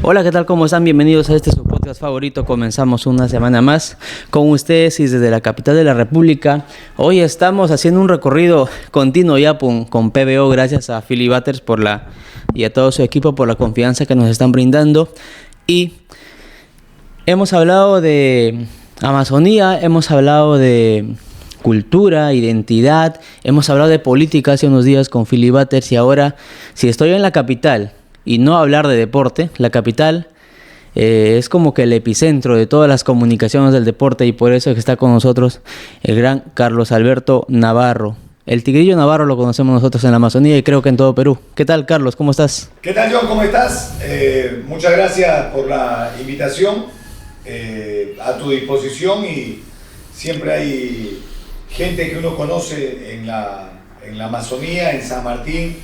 Hola, ¿qué tal? ¿Cómo están? Bienvenidos a este su podcast favorito. Comenzamos una semana más con ustedes y desde la capital de la República. Hoy estamos haciendo un recorrido continuo ya con PBO, gracias a Philly Butters y a todo su equipo por la confianza que nos están brindando. Y hemos hablado de Amazonía, hemos hablado de cultura, identidad, hemos hablado de política hace unos días con Philly Butters, y ahora, si estoy en la capital y no hablar de deporte, la capital es como que el epicentro de todas las comunicaciones del deporte, y por eso es que está con nosotros el gran Carlos Alberto Navarro. El Tigrillo Navarro lo conocemos nosotros en la Amazonía y creo que en todo Perú. ¿Qué tal, Carlos? ¿Cómo estás? ¿Qué tal, John? ¿Cómo estás? Muchas gracias por la invitación, a tu disposición, y siempre hay gente que uno conoce en la Amazonía, en San Martín,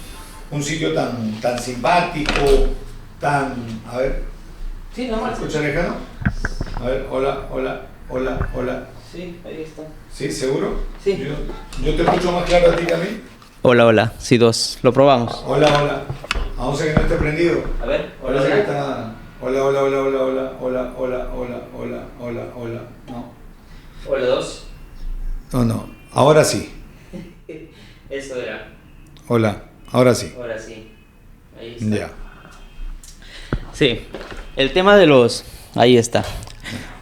un sitio tan simpático, A ver. Sí, normal. ¿Escucha lejano? A ver, hola. Sí, ahí está. ¿Sí? ¿Seguro? Sí. Yo te escucho más claro a ti que a mí. Hola. Sí, dos. Lo probamos. Hola. Aún sé que no esté prendido. A ver. Parece que está... Hola. No. Hola, dos. No. Ahora sí. Eso era. Hola. Ahora sí. Ahora sí. Ahí está. Ya. Sí. El tema de los... Ahí está.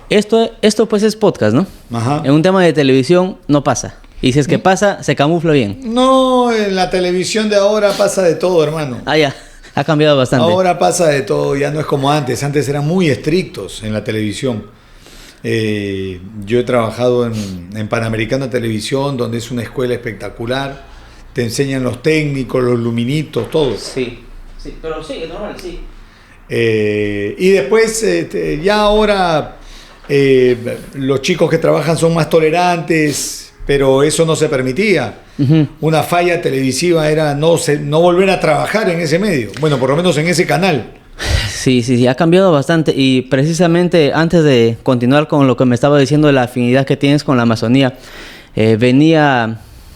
Esto pues es podcast, ¿no? Ajá. En un tema de televisión no pasa. Y si es que pasa, se camufla bien. No, en la televisión de ahora pasa de todo, hermano. Ah, ya. Ha cambiado bastante. Ahora pasa de todo, ya no es como antes. Antes eran muy estrictos en la televisión. Yo he trabajado en Panamericana Televisión, donde es una escuela espectacular. Te enseñan los técnicos, los luminitos, todo. Sí, pero sí, es normal, sí. Y después, ya ahora, los chicos que trabajan son más tolerantes, pero eso no se permitía. Uh-huh. Una falla televisiva era no volver a trabajar en ese medio. Bueno, por lo menos en ese canal. Sí, ha cambiado bastante. Y precisamente antes de continuar con lo que me estaba diciendo de la afinidad que tienes con la Amazonía,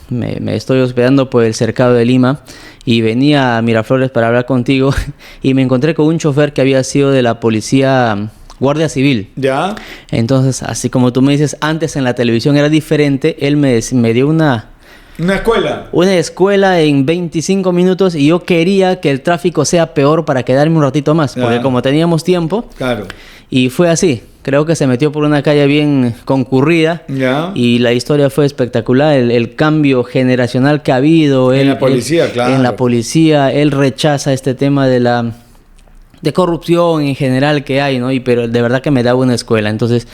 me estoy hospedando por el cercado de Lima y venía a Miraflores para hablar contigo y me encontré con un chofer que había sido de la policía Guardia Civil. ¿Ya? Entonces, así como tú me dices, antes en la televisión era diferente, él me dio una escuela en 25 minutos y yo quería que el tráfico sea peor para quedarme un ratito más, porque como teníamos tiempo, claro. Y fue así. Creo que se metió por una calle bien concurrida. Ya. Y la historia fue espectacular. El cambio generacional que ha habido. En la policía, claro. En la policía, él rechaza este tema de corrupción en general que hay, ¿no? Pero de verdad que me da una escuela. Entonces,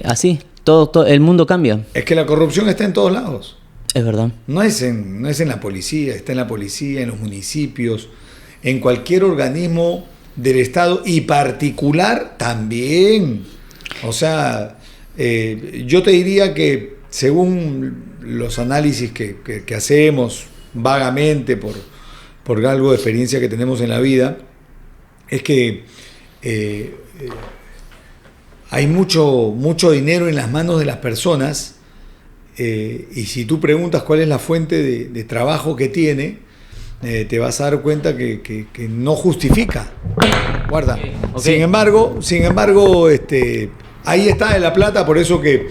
así, todo el mundo cambia. Es que la corrupción está en todos lados. Es verdad. No es en la policía, está en la policía, en los municipios, en cualquier organismo del Estado, y particular también. O sea, yo te diría que según los análisis que hacemos vagamente por algo de experiencia que tenemos en la vida, es que hay mucho dinero en las manos de las personas, y si tú preguntas cuál es la fuente de trabajo que tiene, te vas a dar cuenta que no justifica. Guarda. Okay. Sin embargo, ahí está de la plata. Por eso que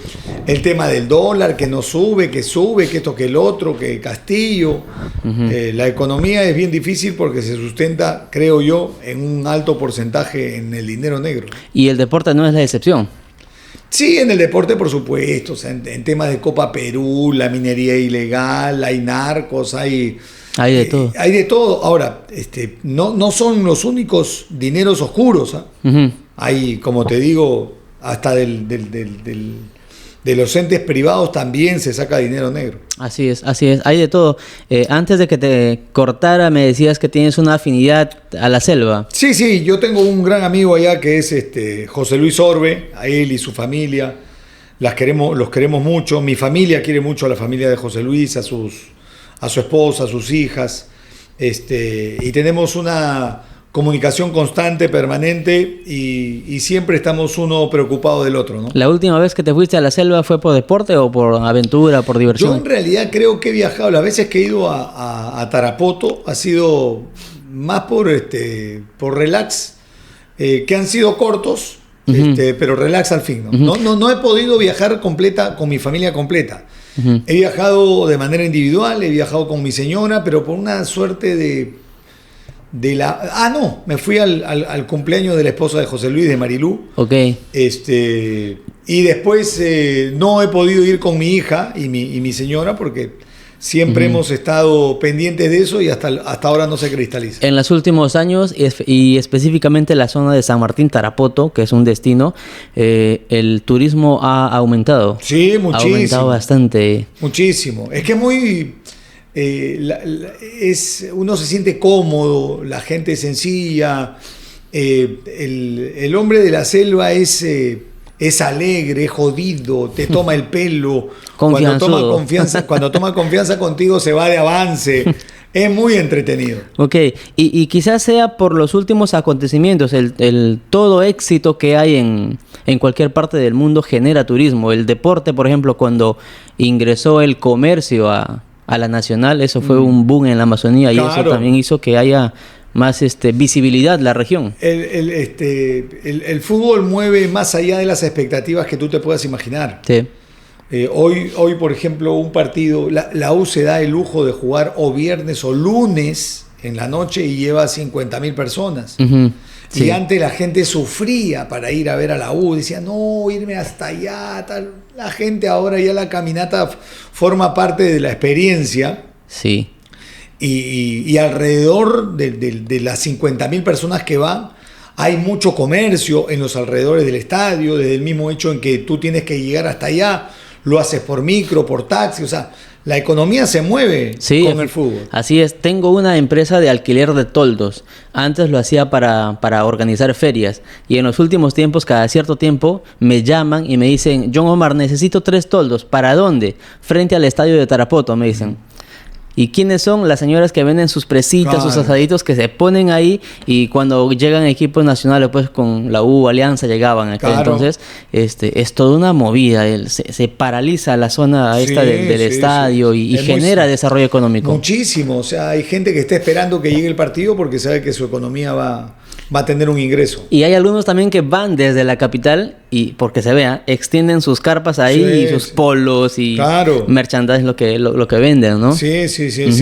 el tema del dólar, que no sube, que esto, que el otro, que Castillo. Uh-huh. La economía es bien difícil porque se sustenta, creo yo, en un alto porcentaje en el dinero negro. Y el deporte no es la excepción. Sí, en el deporte, por supuesto. O sea, en temas de Copa Perú, la minería ilegal, hay narcos, hay de todo. Hay de todo. Ahora, no son los únicos dineros oscuros. Uh-huh. Hay, como te digo, hasta de los entes privados también se saca dinero negro. Así es. Hay de todo. Antes de que te cortara, me decías que tienes una afinidad a la selva. Sí. Yo tengo un gran amigo allá que es José Luis Orbe, a él y su familia. Los queremos mucho. Mi familia quiere mucho a la familia de José Luis, a su esposa, a sus hijas, y tenemos una comunicación constante, permanente, y siempre estamos uno preocupado del otro, ¿no? ¿La última vez que te fuiste a la selva fue por deporte o por aventura, por diversión? Yo en realidad creo que he viajado, las veces que he ido a Tarapoto ha sido más por relax. que han sido cortos, pero relax al fin, ¿no? No he podido viajar con mi familia completa. He viajado de manera individual, he viajado con mi señora, pero por una suerte me fui al cumpleaños de la esposa de José Luis, de Marilú. Ok. Y después no he podido ir con mi hija y mi señora porque siempre hemos estado pendientes de eso y hasta ahora no se cristaliza. En los últimos años, y específicamente la zona de San Martín Tarapoto, que es un destino, el turismo ha aumentado. Sí, muchísimo. Ha aumentado bastante. Muchísimo. Es que es muy... uno se siente cómodo, la gente es sencilla, el hombre de la selva es alegre, es jodido, te toma el pelo. Cuando toma confianza contigo se va de avance. Es muy entretenido. Ok, y quizás sea por los últimos acontecimientos, el todo éxito que hay en cualquier parte del mundo genera turismo. El deporte, por ejemplo, cuando ingresó el comercio a la nacional, eso fue un boom en la Amazonía, claro. Y eso también hizo que haya más visibilidad en la región. El fútbol mueve más allá de las expectativas que tú te puedas imaginar. Sí. Hoy, por ejemplo, un partido, la U se da el lujo de jugar o viernes o lunes en la noche y lleva 50.000 personas. Sí. Y antes la gente sufría para ir a ver a la U, decía, no, irme hasta allá, tal. La gente ahora ya la caminata forma parte de la experiencia. Sí. Y alrededor de las 50.000 personas que van, hay mucho comercio en los alrededores del estadio, desde el mismo hecho en que tú tienes que llegar hasta allá, lo haces por micro, por taxi, o sea, la economía se mueve con el fútbol. Así es, tengo una empresa de alquiler de toldos. Antes lo hacía para organizar ferias y en los últimos tiempos, cada cierto tiempo, me llaman y me dicen, John Omar, necesito 3 toldos. ¿Para dónde? Frente al estadio de Tarapoto, me dicen. ¿Y quiénes son? Las señoras que venden sus presitas, claro, sus asaditos, que se ponen ahí y cuando llegan equipos nacionales, pues con la U, Alianza, llegaban acá. Claro. Entonces, es toda una movida. Se paraliza la zona esta del estadio y genera desarrollo económico. Muchísimo. O sea, hay gente que está esperando que llegue el partido porque sabe que su economía va a tener un ingreso. Y hay algunos también que van desde la capital y, porque se vea, extienden sus carpas ahí, y sus polos y claro, merchandise, lo que venden, ¿no? Sí,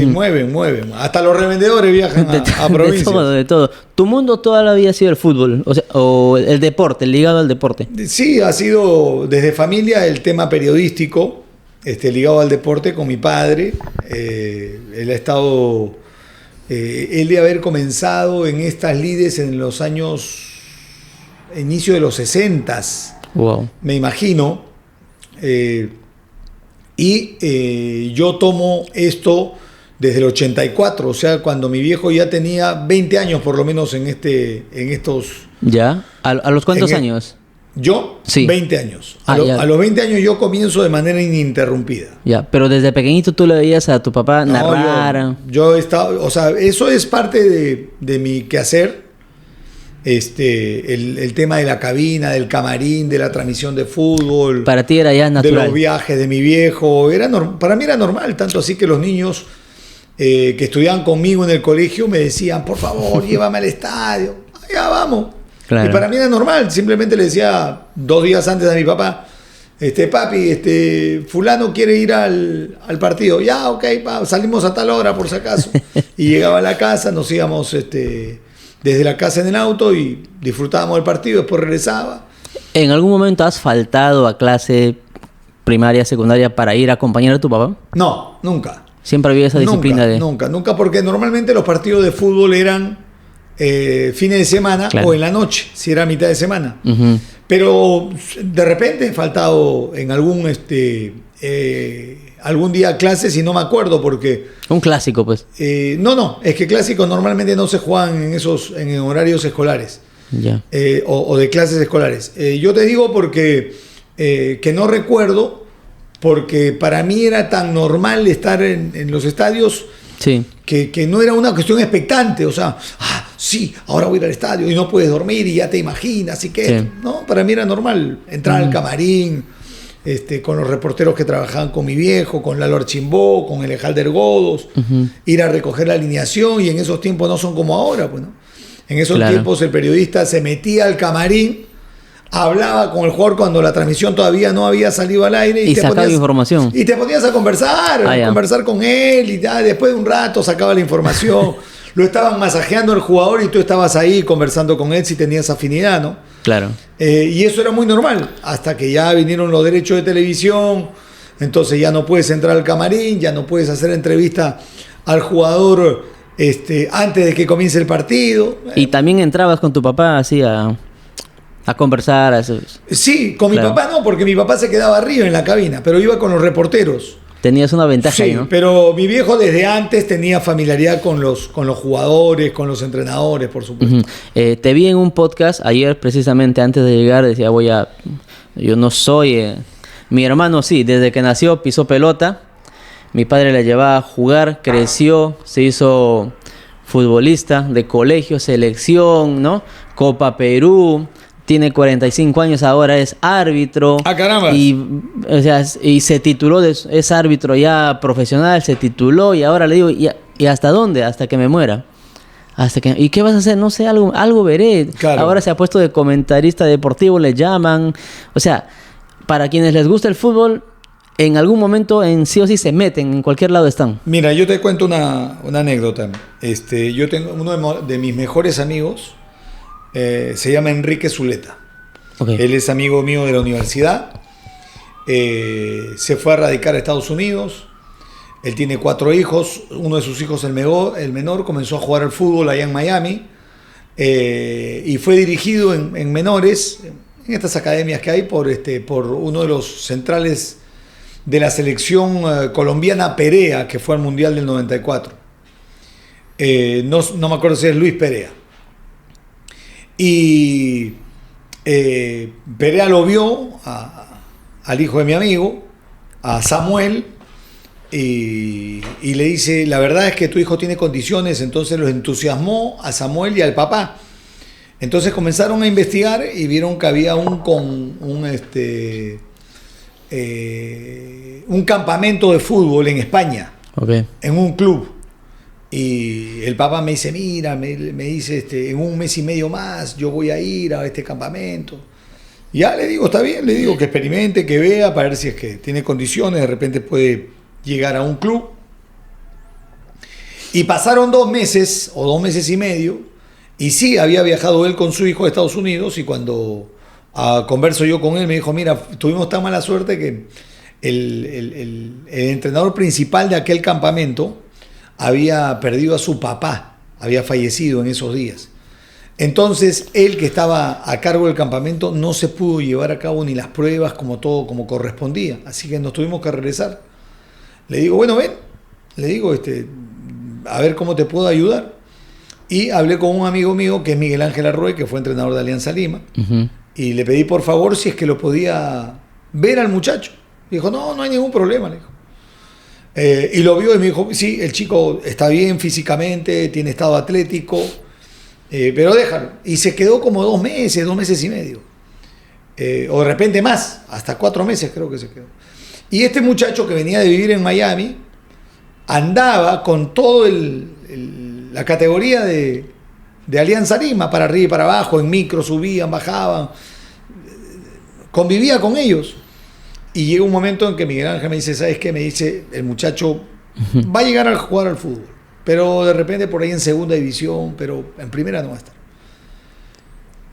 mueven. Hasta los revendedores viajan a provincias. De todo. ¿Tu mundo toda la vida ha sido el fútbol? O el deporte, ligado al deporte. Sí, ha sido desde familia el tema periodístico, ligado al deporte con mi padre. Él ha estado... él de haber comenzado en estas lides en los años, inicio de los 60s, wow, me imagino, yo tomo esto desde el 84, o sea, cuando mi viejo ya tenía 20 años por lo menos en estos... ¿Ya? ¿A los cuántos años? Yo, sí. 20 años. A los 20 años yo comienzo de manera ininterrumpida. Ya, pero desde pequeñito tú le veías a tu papá narrar. Yo estaba, o sea, eso es parte de mi quehacer. El tema de la cabina, del camarín, de la transmisión de fútbol. Para ti era ya natural. De los viajes de mi viejo. Para mí era normal, tanto así que los niños que estudiaban conmigo en el colegio me decían, por favor, llévame al estadio. Ya vamos. Claro. Y para mí era normal, simplemente le decía 2 días antes a mi papá, papi, fulano quiere ir al partido. Ya, ok, salimos a tal hora por si acaso. Y llegaba a la casa, nos íbamos desde la casa en el auto y disfrutábamos del partido, después regresaba. ¿En algún momento has faltado a clase primaria, secundaria para ir a acompañar a tu papá? No, nunca. Siempre había esa disciplina Nunca, porque normalmente los partidos de fútbol eran... fines de semana, claro, o en la noche, si era mitad de semana. Pero de repente he faltado en algún día a clases y no me acuerdo porque... Un clásico, pues. No, es que clásicos normalmente no se juegan en horarios escolares. Ya. O de clases escolares. Yo te digo porque que no recuerdo, porque para mí era tan normal estar en los estadios. Sí. Que no era una cuestión expectante, o sea, sí, ahora voy a ir al estadio y no puedes dormir y ya te imaginas, así que, sí, no, para mí era normal entrar al camarín, con los reporteros que trabajaban con mi viejo, con Lalo Archimbó, con el Ejalder Godos, ir a recoger la alineación, y en esos tiempos no son como ahora, pues, ¿no? En esos tiempos el periodista se metía al camarín, hablaba con el jugador cuando la transmisión todavía no había salido al aire y sacaba información. Y te ponías a conversar, conversar con él y ya, después de un rato sacaba la información. Lo estaban masajeando el jugador y tú estabas ahí conversando con él si tenías afinidad, ¿no? Claro. Y eso era muy normal, hasta que ya vinieron los derechos de televisión, entonces ya no puedes entrar al camarín, ya no puedes hacer entrevista al jugador antes de que comience el partido. Y también entrabas con tu papá así a conversar. Sí, con mi papá no, porque mi papá se quedaba arriba en la cabina, pero iba con los reporteros. Tenías una ventaja sí, ahí, ¿no? Pero mi viejo desde antes tenía familiaridad con los jugadores, con los entrenadores, por supuesto. Te vi en un podcast ayer, precisamente antes de llegar, decía, yo no soy... mi hermano sí, desde que nació pisó pelota. Mi padre le llevaba a jugar, creció, se hizo futbolista de colegio, selección, ¿no? Copa Perú... Tiene 45 años, ahora es árbitro. ¡Ah, caramba! Y se tituló, es árbitro ya profesional, se tituló y ahora le digo, ¿y hasta dónde? Hasta que me muera. ¿Y qué vas a hacer? No sé, algo veré. Claro. Ahora se ha puesto de comentarista deportivo, le llaman. O sea, para quienes les gusta el fútbol, en algún momento sí o sí se meten, en cualquier lado están. Mira, yo te cuento una anécdota. Yo tengo uno de mis mejores amigos. Se llama Enrique Zuleta. Okay. Él es amigo mío de la universidad. Se fue a radicar a Estados Unidos. Él tiene 4 hijos. Uno de sus hijos, el menor, comenzó a jugar al fútbol allá en Miami. Y fue dirigido en menores, en estas academias que hay, por uno de los centrales de la selección colombiana, Perea, que fue al Mundial del 94. No me acuerdo si es Luis Perea. Y Perea lo vio al hijo de mi amigo, a Samuel, y le dice, la verdad es que tu hijo tiene condiciones. Entonces los entusiasmó a Samuel y al papá. Entonces comenzaron a investigar y vieron que había un campamento de fútbol en España, en un club. Y el papá me dice, mira, me dice, en un mes y medio más yo voy a ir a este campamento. Y ya le digo, está bien, le digo que experimente, que vea, para ver si es que tiene condiciones, de repente puede llegar a un club. Y pasaron 2 meses o 2 meses y medio, y sí, había viajado él con su hijo a Estados Unidos, y cuando converso yo con él, me dijo, mira, tuvimos tan mala suerte que el entrenador principal de aquel campamento había perdido a su papá, había fallecido en esos días. Entonces, él, que estaba a cargo del campamento, no se pudo llevar a cabo ni las pruebas como correspondía. Así que nos tuvimos que regresar. Le digo, bueno, ven, le digo, a ver cómo te puedo ayudar. Y hablé con un amigo mío, que es Miguel Ángel Arroyo, que fue entrenador de Alianza Lima, y le pedí por favor si es que lo podía ver al muchacho. Dijo, no hay ningún problema, le dijo. Y lo vio y me dijo, sí, el chico está bien físicamente, tiene estado atlético, pero déjalo. Y se quedó como 2 meses y medio. O de repente más, hasta 4 meses creo que se quedó. Y este muchacho, que venía de vivir en Miami, andaba con todo la categoría de Alianza Lima, para arriba y para abajo, en micro, subían, bajaban, convivía con ellos. Y llega un momento en que Miguel Ángel me dice, ¿sabes qué? Me dice, el muchacho va a llegar a jugar al fútbol, pero de repente por ahí en segunda división, pero en primera no va a estar.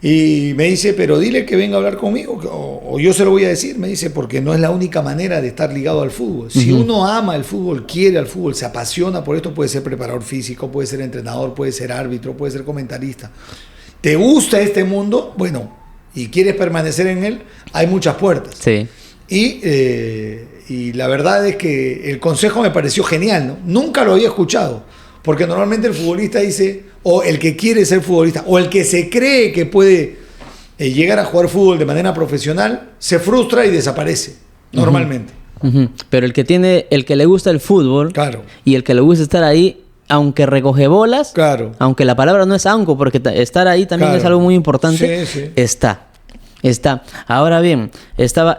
Y me dice, pero dile que venga a hablar conmigo, o yo se lo voy a decir, me dice, porque no es la única manera de estar ligado al fútbol. Si uno ama el fútbol, quiere al fútbol, se apasiona por esto, puede ser preparador físico, puede ser entrenador, puede ser árbitro, puede ser comentarista. ¿Te gusta este mundo? Bueno, y quieres permanecer en él, hay muchas puertas. Sí. Y la verdad es que el consejo me pareció genial, ¿no? Nunca lo había escuchado, porque normalmente el futbolista dice, o el que quiere ser futbolista, o el que se cree que puede llegar a jugar fútbol de manera profesional, se frustra y desaparece, normalmente. Pero el que le gusta el fútbol, claro, y el que le gusta estar ahí, aunque recoge bolas, claro, aunque la palabra no es aunque, porque estar ahí también es algo muy importante, sí. Está. Ahora bien,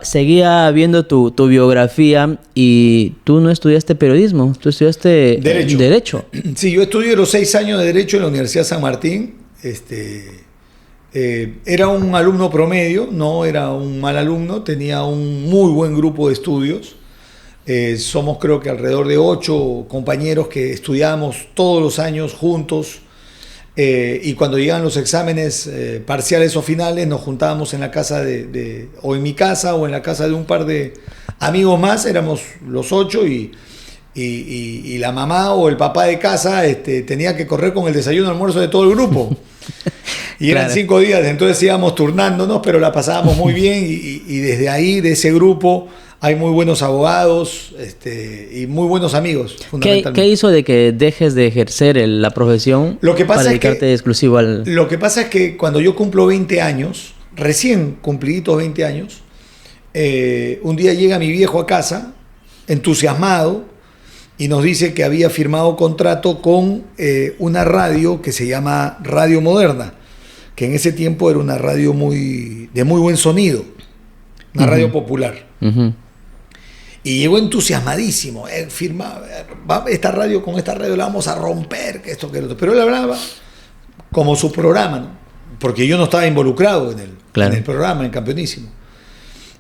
seguía viendo tu biografía, y tú no estudiaste periodismo, tú estudiaste Derecho. Sí, yo estudié los 6 años de Derecho en la Universidad San Martín, Era un alumno promedio, no era un mal alumno, tenía un muy buen grupo de estudios. Somos creo que alrededor de 8 compañeros que estudiábamos todos los años juntos, y cuando llegaban los exámenes parciales o finales nos juntábamos en la casa o en mi casa o en la casa de un par de amigos más, éramos los 8 y la mamá o el papá de casa tenía que correr con el desayuno y almuerzo de todo el grupo. Y eran 5 días, entonces íbamos turnándonos, pero la pasábamos muy bien y desde ahí, de ese grupo, hay muy buenos abogados y muy buenos amigos, fundamentalmente. ¿Qué hizo de que dejes de ejercer la profesión para dedicarte exclusivo al...? Lo que pasa es que cuando yo cumplo 20 años, recién cumpliditos 20 años, un día llega mi viejo a casa, entusiasmado, y nos dice que había firmado contrato con una radio que se llama Radio Moderna, que en ese tiempo era una radio de muy buen sonido, una radio popular. Y llegó entusiasmadísimo, con esta radio la vamos a romper, que esto, que lo otro. Pero él hablaba como su programa, ¿no? Porque yo no estaba involucrado en el programa, en Campeonísimo.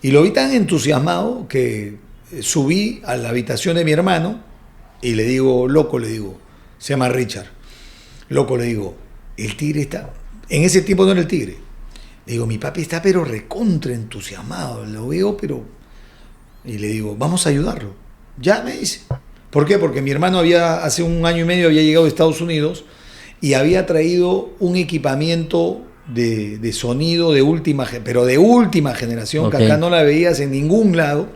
Y lo vi tan entusiasmado que subí a la habitación de mi hermano y le digo, loco, se llama Richard, loco, le digo, el tigre está, en ese tiempo no era el tigre, le digo, mi papi está pero recontra entusiasmado, lo veo pero... Y le digo, vamos a ayudarlo. Ya, me dice. ¿Por qué? Porque mi hermano hace 1 año y medio había llegado de Estados Unidos y había traído un equipamiento de sonido pero de última generación, que acá no la veías en ningún lado,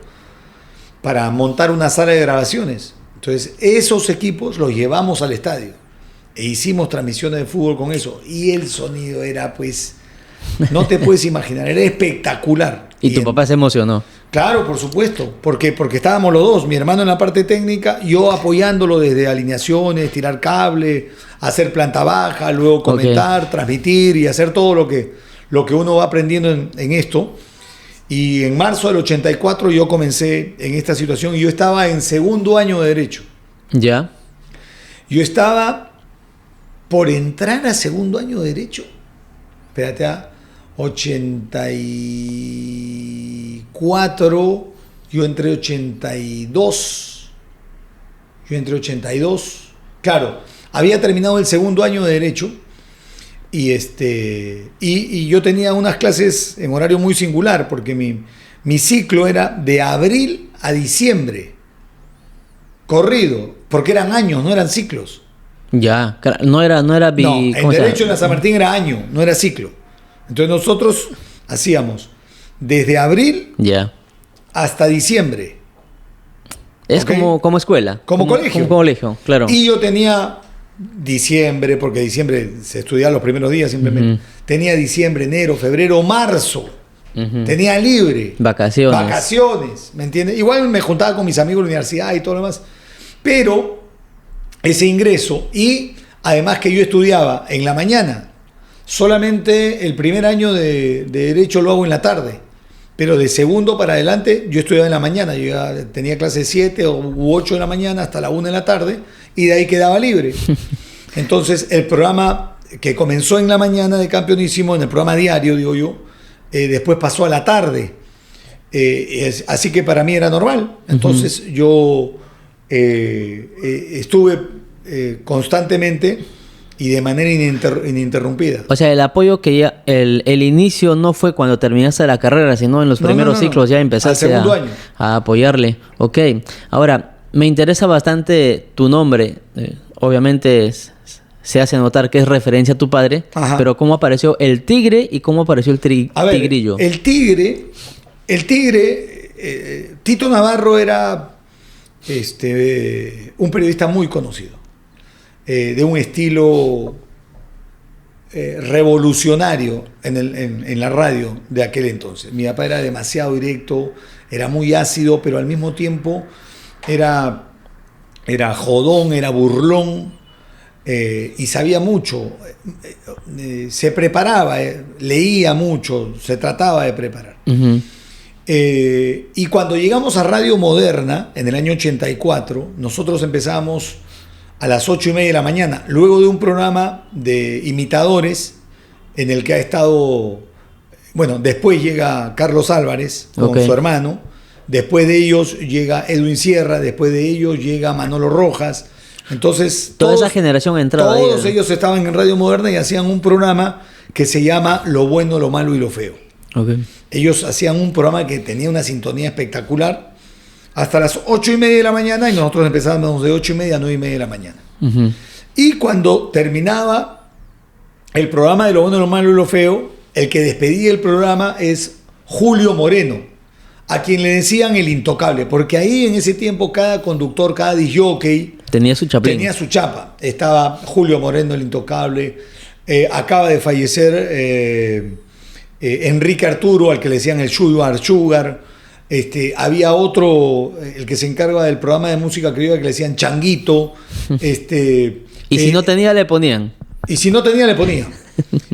para montar una sala de grabaciones. Entonces, esos equipos los llevamos al estadio e hicimos transmisiones de fútbol con eso. Y el sonido era, pues, no te puedes imaginar, era espectacular. ¿Y tu papá se emocionó? Claro, por supuesto, porque estábamos los dos, mi hermano en la parte técnica, yo apoyándolo desde alineaciones, tirar cable, hacer planta baja, luego comentar, transmitir y hacer todo lo que uno va aprendiendo en esto. Y en marzo del 84 yo comencé en esta situación y yo estaba en 2º año de Derecho. ¿Ya? Yo estaba por entrar a 2º año de Derecho. Espérate, 84, yo entré 82, claro, había terminado el 2º año de Derecho y yo tenía unas clases en horario muy singular porque mi ciclo era de abril a diciembre, corrido, porque eran años, no eran ciclos. Ya, no era en Derecho en la San Martín era año, no era ciclo. Entonces nosotros hacíamos desde abril hasta diciembre. Es como escuela. Como colegio. Como colegio, claro. Y yo tenía diciembre, porque diciembre se estudiaba los primeros días simplemente. Tenía diciembre, enero, febrero, marzo. Tenía libre. Vacaciones, ¿me entiendes? Igual me juntaba con mis amigos de la universidad y todo lo demás. Pero ese ingreso, y además que yo estudiaba en la mañana. Solamente el primer año de Derecho lo hago en la tarde, pero de segundo para adelante yo estudiaba en la mañana. Yo tenía clase 7 u 8 de la mañana hasta la 1 de la tarde y de ahí quedaba libre. Entonces el programa que comenzó en la mañana de Campeonísimo, en el programa diario, digo yo, después pasó a la tarde. Así que para mí era normal. Entonces yo estuve constantemente y de manera ininterrumpida. O sea, el apoyo que ya... El inicio no fue cuando terminaste la carrera, sino en los primeros ciclos ya empezaste a apoyarle. Ok. Ahora, me interesa bastante tu nombre. Obviamente se hace notar que es referencia a tu padre. Ajá. Pero ¿cómo apareció el tigre y cómo apareció el tigrillo? El tigre... Tito Navarro era un periodista muy conocido. De un estilo revolucionario en la radio de aquel entonces. Mi papá era demasiado directo, era muy ácido, pero al mismo tiempo era jodón, era burlón, y sabía mucho, se preparaba, leía mucho, se trataba de preparar. Y cuando llegamos a Radio Moderna, en el año 84, nosotros empezamos a las 8:30 de la mañana, luego de un programa de imitadores en el que ha estado, bueno, después llega Carlos Álvarez con su hermano, después de ellos llega Edwin Sierra, después de ellos llega Manolo Rojas. Entonces, toda esa generación entraba. Todos ellos estaban en Radio Moderna y hacían un programa que se llama Lo Bueno, Lo Malo y Lo Feo. Okay. Ellos hacían un programa que tenía una sintonía espectacular hasta las 8:30 de la mañana y nosotros empezábamos de 8:30 a 9:30 de la mañana. Uh-huh. Y cuando terminaba el programa de Lo Bueno, Lo Malo y Lo Feo, el que despedía el programa es Julio Moreno, a quien le decían el intocable, porque ahí en ese tiempo cada conductor, cada disjockey tenía su chapa. Estaba Julio Moreno, el intocable. Acaba de fallecer Enrique Arturo, al que le decían el Sugar. Había otro, el que se encarga del programa de música criolla, que le decían Changuito. Y si no tenía, le ponían. Y si no tenía, le ponían.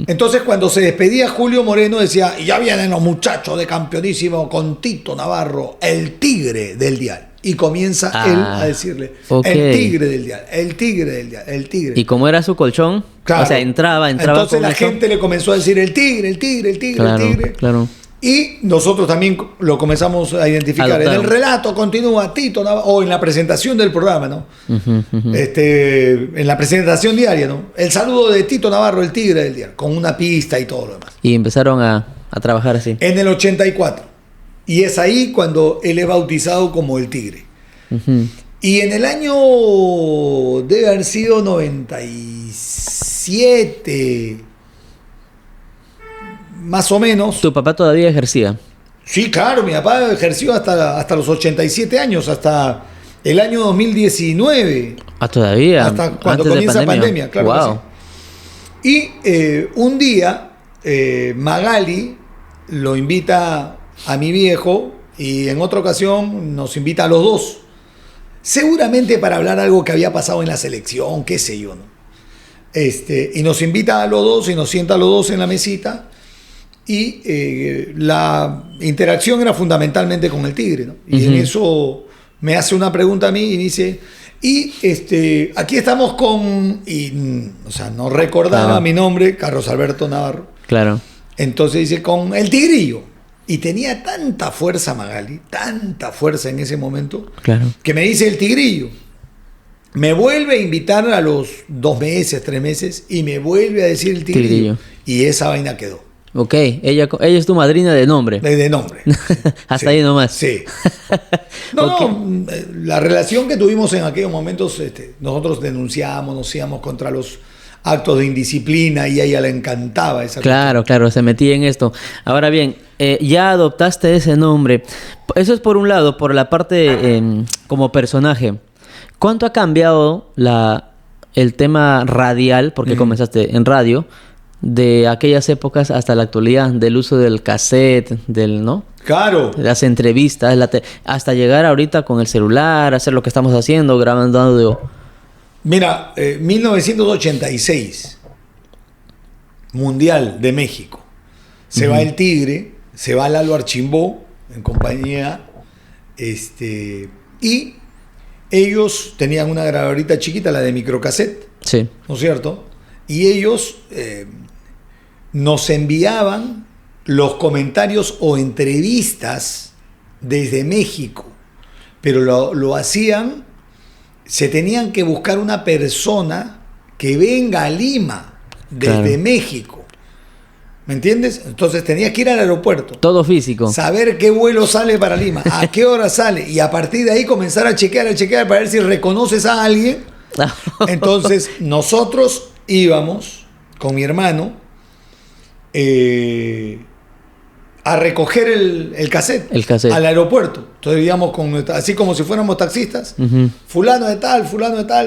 Entonces, cuando se despedía Julio Moreno, decía: y ya vienen los muchachos de Campeonísimo con Tito Navarro, el tigre del dial. Y comienza él a decirle: el tigre del dial, el tigre del dial, el tigre. Y como era su colchón, claro, o sea, entraba. Entonces la gente le comenzó a decir: el tigre, el tigre, el tigre, claro, el tigre. Claro. Y nosotros también lo comenzamos a identificar. En el relato continúa Tito Navarro, o en la presentación del programa, ¿no? En la presentación diaria, ¿no? El saludo de Tito Navarro, el tigre del dial, con una pista y todo lo demás. Y empezaron a trabajar así. En el 84. Y es ahí cuando él es bautizado como el tigre. Uh-huh. Y en el año, debe haber sido 97, más o menos. ¿Tu papá todavía ejercía? Sí, claro, mi papá ejerció hasta los 87 años, hasta el año 2019. Ah, todavía. Hasta cuando comienza pandemia, claro. Wow. Que sí. Y un día, Magali lo invita a mi viejo y en otra ocasión nos invita a los dos. Seguramente para hablar algo que había pasado en la selección, qué sé yo, ¿no? Y nos invita a los dos y nos sienta a los dos en la mesita. Y la interacción era fundamentalmente con el tigre, ¿no? Y en eso me hace una pregunta a mí y dice: y aquí estamos con... o sea, no recordaba mi nombre, Carlos Alberto Navarro. Claro. Entonces dice: con el tigrillo. Y tenía tanta fuerza Magali, tanta fuerza en ese momento, claro, que me dice el tigrillo. Me vuelve a invitar a los 2 meses, 3 meses, y me vuelve a decir el tigrillo. Y esa vaina quedó. Ok, ella es tu madrina de nombre. De nombre. Hasta sí, ahí nomás. Sí. No, la relación que tuvimos en aquellos momentos, nosotros denunciábamos, nos íbamos contra los actos de indisciplina y a ella le encantaba esa Claro, cuestión. Claro, se metía en esto. Ahora bien, ya adoptaste ese nombre. Eso es por un lado, por la parte como personaje. ¿Cuánto ha cambiado el tema radial, porque comenzaste en radio, de aquellas épocas hasta la actualidad, del uso del cassette, ¿no? Claro. Las entrevistas, hasta llegar ahorita con el celular, hacer lo que estamos haciendo, grabando audio? Mira, 1986, Mundial de México. Se va el Tigre, se va Lalo Archimbó en compañía, y ellos tenían una grabadorita chiquita, la de microcassette, sí, ¿no es cierto? Y ellos nos enviaban los comentarios o entrevistas desde México, pero lo hacían. Se tenían que buscar una persona que venga a Lima desde México. ¿Me entiendes? Entonces tenías que ir al aeropuerto. Todo físico. Saber qué vuelo sale para Lima, a qué hora sale. Y a partir de ahí comenzar a chequear para ver si reconoces a alguien. Entonces nosotros íbamos con mi hermano a recoger el cassette, al aeropuerto. Entonces íbamos así como si fuéramos taxistas. Fulano de tal,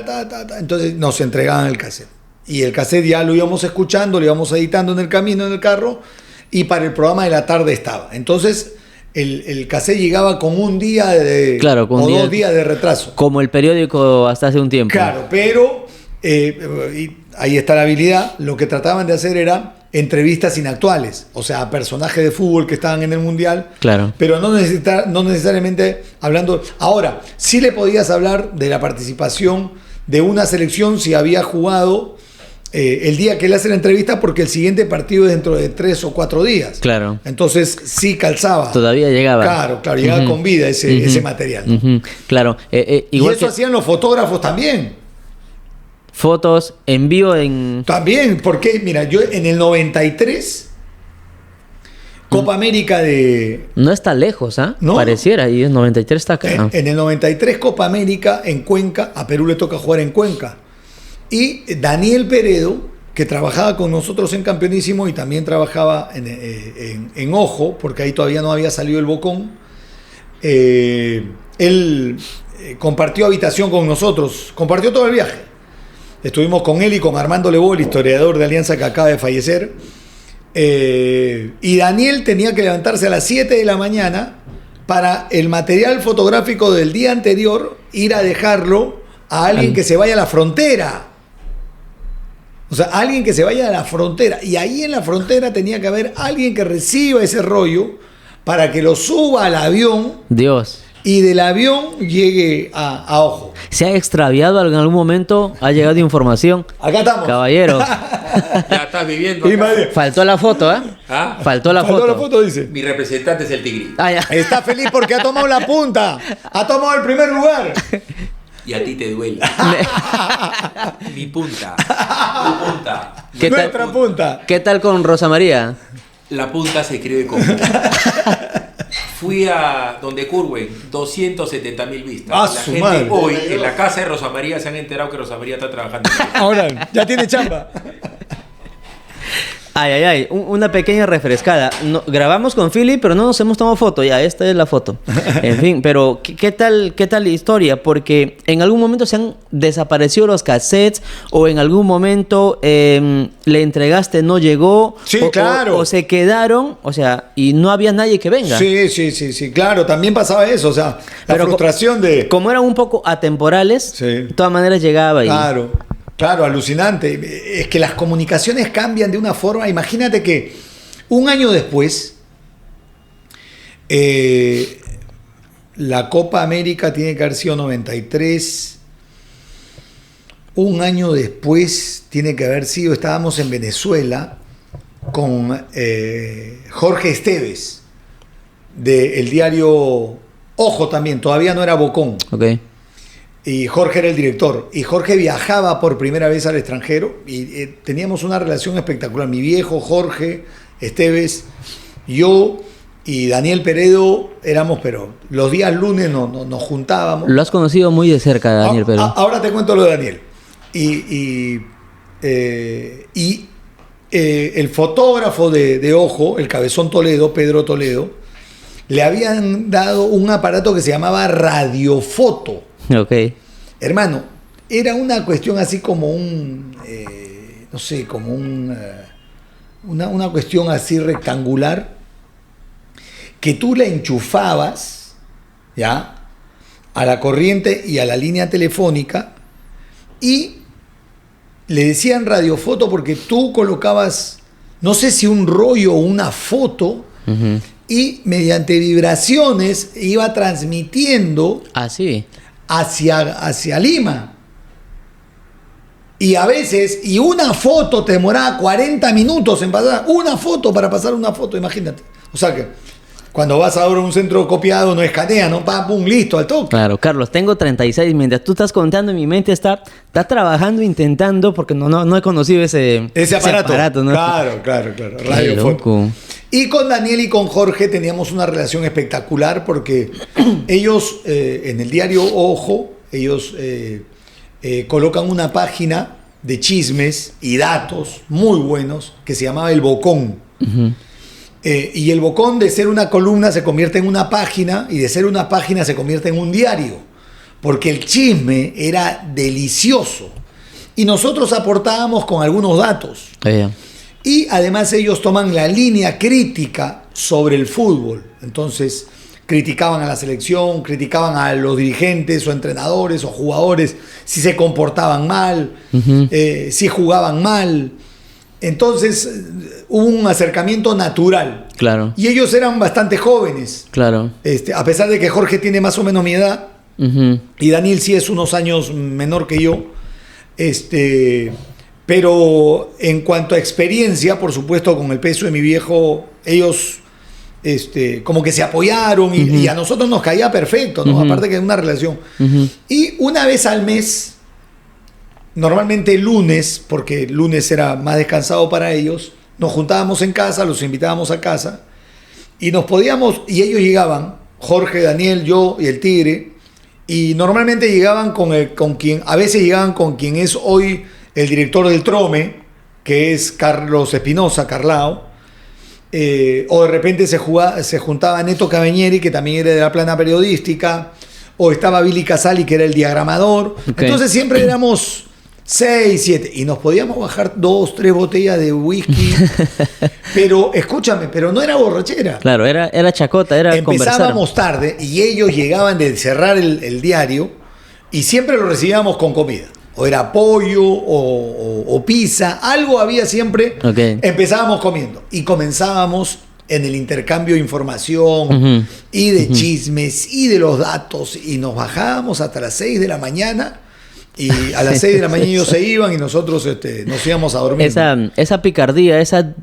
tal. Entonces nos entregaban el cassette. Y el cassette ya lo íbamos escuchando, lo íbamos editando en el camino, en el carro, y para el programa de la tarde estaba. Entonces el cassette llegaba con un día o 2 días de retraso. Como el periódico hasta hace un tiempo. Claro, pero y ahí está la habilidad. Lo que trataban de hacer era entrevistas inactuales, o sea, a personajes de fútbol que estaban en el Mundial, claro, pero no necesariamente hablando. Ahora, sí le podías hablar de la participación de una selección si había jugado el día que le hace la entrevista, porque el siguiente partido es dentro de 3 o 4 días. Claro. Entonces sí calzaba. Todavía llegaba. Claro, llegaba con vida ese material, ¿no? Claro. Y Igual eso hacían los fotógrafos también. Fotos, envío en... También, porque mira, yo en el 93, Copa América de... No está lejos, ¿ah? No. Pareciera, y el 93 está acá. En el 93 Copa América en Cuenca, a Perú le toca jugar en Cuenca. Y Daniel Peredo, que trabajaba con nosotros en Campeonísimo y también trabajaba en Ojo, porque ahí todavía no había salido el Bocón, él compartió habitación con nosotros, compartió todo el viaje. Estuvimos con él y con Armando Lebó, el historiador de Alianza que acaba de fallecer. Y Daniel tenía que levantarse a las 7 de la mañana para el material fotográfico del día anterior, ir a dejarlo a alguien que se vaya a la frontera. O sea, alguien que se vaya a la frontera. Y ahí en la frontera tenía que haber alguien que reciba ese rollo para que lo suba al avión. Dios. Y del avión llegue a Ojo. ¿Se ha extraviado en algún momento? ¿Ha llegado información? Acá estamos. Caballero. Ya estás viviendo Y acá. madre, Faltó la foto, ¿eh? ¿Ah? Faltó la faltó foto. la foto, dice. Mi representante es el Tigre. Ah, ya. Está feliz porque ha tomado la punta. Ha tomado el primer lugar. Y a ti te duele. Mi punta. Tu punta. ¿Qué tal? Nuestra punta. ¿Qué tal con Rosa María? La punta se escribe con punta. Fui a donde Curwen, 270.000 vistas. Ah, La su gente madre. hoy en la casa de Rosa María se han enterado que Rosa María está trabajando. Ahora, ya tiene chamba. Ay, ay, ay. Una pequeña refrescada. Grabamos con Philly, pero no nos hemos tomado foto. Ya, esta es la foto. En fin, pero ¿qué tal la historia? Porque en algún momento se han desaparecido los cassettes o en algún momento le entregaste, no llegó. Sí, o, claro. O se quedaron, o sea, y no había nadie que venga. Sí, claro, también pasaba eso, o sea, la Pero frustración de... Como eran un poco atemporales, Sí. de todas maneras llegaba y... Claro, alucinante. Es que las comunicaciones cambian de una forma. Imagínate que un año después, la Copa América tiene que haber sido 93. Un año después tiene que haber sido, estábamos en Venezuela con Jorge Esteves, del diario Ojo también, todavía no era Bocón. Ok. Y Jorge era el director. Y Jorge viajaba por primera vez al extranjero y teníamos una relación espectacular. Mi viejo, Jorge Esteves, yo y Daniel Peredo éramos, pero los días lunes nos juntábamos. Lo has conocido muy de cerca, Daniel Peredo. Ahora te cuento lo de Daniel. El fotógrafo de Ojo, el Cabezón Toledo, Pedro Toledo, le habían dado un aparato que se llamaba radiofoto. Ok. Hermano, era una cuestión así como una cuestión así rectangular que tú la enchufabas, ¿ya?, a la corriente y a la línea telefónica y le decían radiofoto porque tú colocabas, no sé si un rollo o una foto, y mediante vibraciones iba transmitiendo sí. hacia Lima. Y a veces, una foto te demoraba 40 minutos en pasar, una foto para pasar una foto, imagínate. O sea que cuando vas ahora a un centro copiado no escanea, no, pum, listo, al toque. Claro, Carlos, tengo 36, mientras tú estás contando, mi mente está trabajando, intentando, porque no he conocido ese aparato, ¿no? Claro, Qué loco. Y con Daniel y con Jorge teníamos una relación espectacular porque ellos, en el diario Ojo, ellos colocan una página de chismes y datos muy buenos que se llamaba El Bocón. Y El Bocón, de ser una columna, se convierte en una página, y de ser una página se convierte en un diario, porque el chisme era delicioso. Y nosotros aportábamos con algunos datos. Y además ellos toman la línea crítica sobre el fútbol. Entonces criticaban a la selección, criticaban a los dirigentes o entrenadores o jugadores si se comportaban mal, si jugaban mal. Entonces hubo un acercamiento natural. Claro. Y ellos eran bastante jóvenes. Claro. A pesar de que Jorge tiene más o menos mi edad, y Daniel sí es unos años menor que yo. Pero en cuanto a experiencia, por supuesto, con el peso de mi viejo, ellos como que se apoyaron y a nosotros nos caía perfecto, ¿no? Aparte que es una relación. Y una vez al mes, normalmente el lunes, porque el lunes era más descansado para ellos, nos juntábamos en casa, los invitábamos a casa y y ellos llegaban, Jorge, Daniel, yo y el Tigre, y normalmente llegaban a veces llegaban con quien es hoy el director del Trome, que es Carlos Espinosa, Carlao, o de repente se juntaba Neto Cabeñeri, que también era de la plana periodística, o estaba Billy Casali, que era el diagramador. Okay. Entonces siempre éramos 6, 7, y nos podíamos bajar 2, 3 botellas de whisky. Pero escúchame, pero no era borrachera. Claro, era chacota, era Empezábamos tarde y ellos llegaban de cerrar el diario y siempre lo recibíamos con comida. O era pollo o pizza, algo había siempre. Okay. Empezábamos comiendo y comenzábamos en el intercambio de información y de chismes y de los datos, y nos bajábamos hasta las 6 de la mañana. Y a las 6 de la mañana ellos se iban y nosotros nos íbamos a dormir. Esa picardía, esa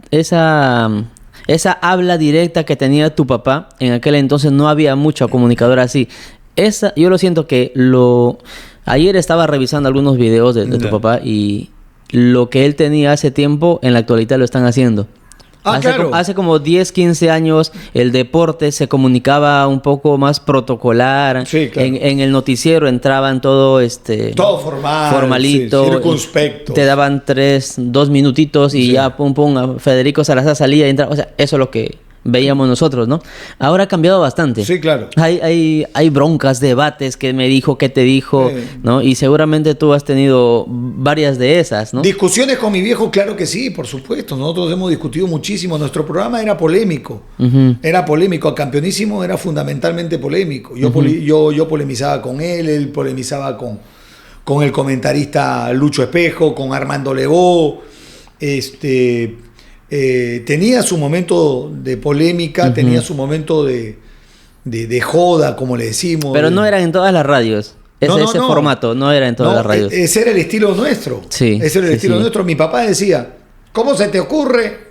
habla directa que tenía tu papá, en aquel entonces no había mucha comunicadora así. Yo lo siento que ayer estaba revisando algunos videos de tu papá, y lo que él tenía hace tiempo, en la actualidad lo están haciendo. Claro. Hace como 10, 15 años el deporte se comunicaba un poco más protocolar. Sí, claro. En el noticiero entraban todo todo formal, formalito, sí, circunspecto. Te daban 2 minutitos y ya pum, Federico Salazar salía y entraba. O sea, eso es lo que veíamos nosotros, ¿no? Ahora ha cambiado bastante. Sí, claro. Hay broncas, debates, que me dijo, que te dijo, ¿no? Y seguramente tú has tenido varias de esas, ¿no? Discusiones con mi viejo, claro que sí, por supuesto. Nosotros hemos discutido muchísimo. Nuestro programa era polémico. Era polémico. Campeonísimo era fundamentalmente polémico. Yo polemizaba con él polemizaba con el comentarista Lucho Espejo, con Armando Lebó. Tenía su momento de polémica, tenía su momento de joda, como le decimos. Pero no eran en todas las radios. Ese formato no era en todas las radios. Ese era el estilo nuestro. Sí, ese era el estilo nuestro. Mi papá decía, ¿cómo se te ocurre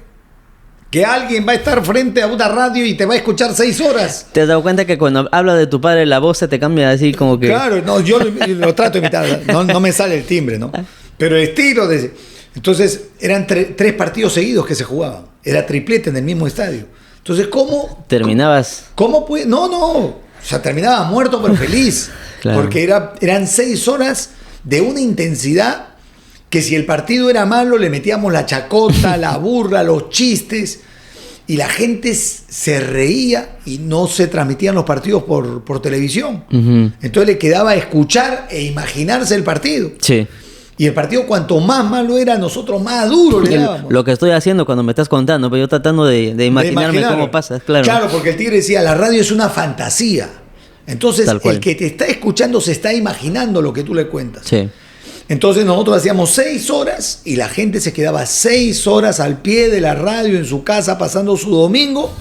que alguien va a estar frente a una radio y te va a escuchar 6 horas? ¿Te has dado cuenta que cuando habla de tu padre la voz se te cambia así como que...? Claro, no, yo lo trato de imitar. No me sale el timbre, ¿no? Pero el estilo de... Entonces, eran 3 partidos seguidos que se jugaban. Era triplete en el mismo estadio. Entonces, ¿cómo? ¿Terminabas? ¿Cómo puede? No. O sea, terminaba muerto pero feliz. Claro. Porque eran 6 horas de una intensidad que, si el partido era malo, le metíamos la chacota, la burla, los chistes. Y la gente se reía y no se transmitían los partidos por televisión. Entonces le quedaba escuchar e imaginarse el partido. Sí. Y el partido, cuanto más malo era, nosotros más duro le dábamos. Lo que estoy haciendo cuando me estás contando, pero yo tratando de imaginarme cómo pasa, claro. Claro, porque el Tigre decía, la radio es una fantasía. Entonces, el que te está escuchando se está imaginando lo que tú le cuentas. Sí. Entonces nosotros hacíamos 6 horas y la gente se quedaba 6 horas al pie de la radio en su casa, pasando su domingo,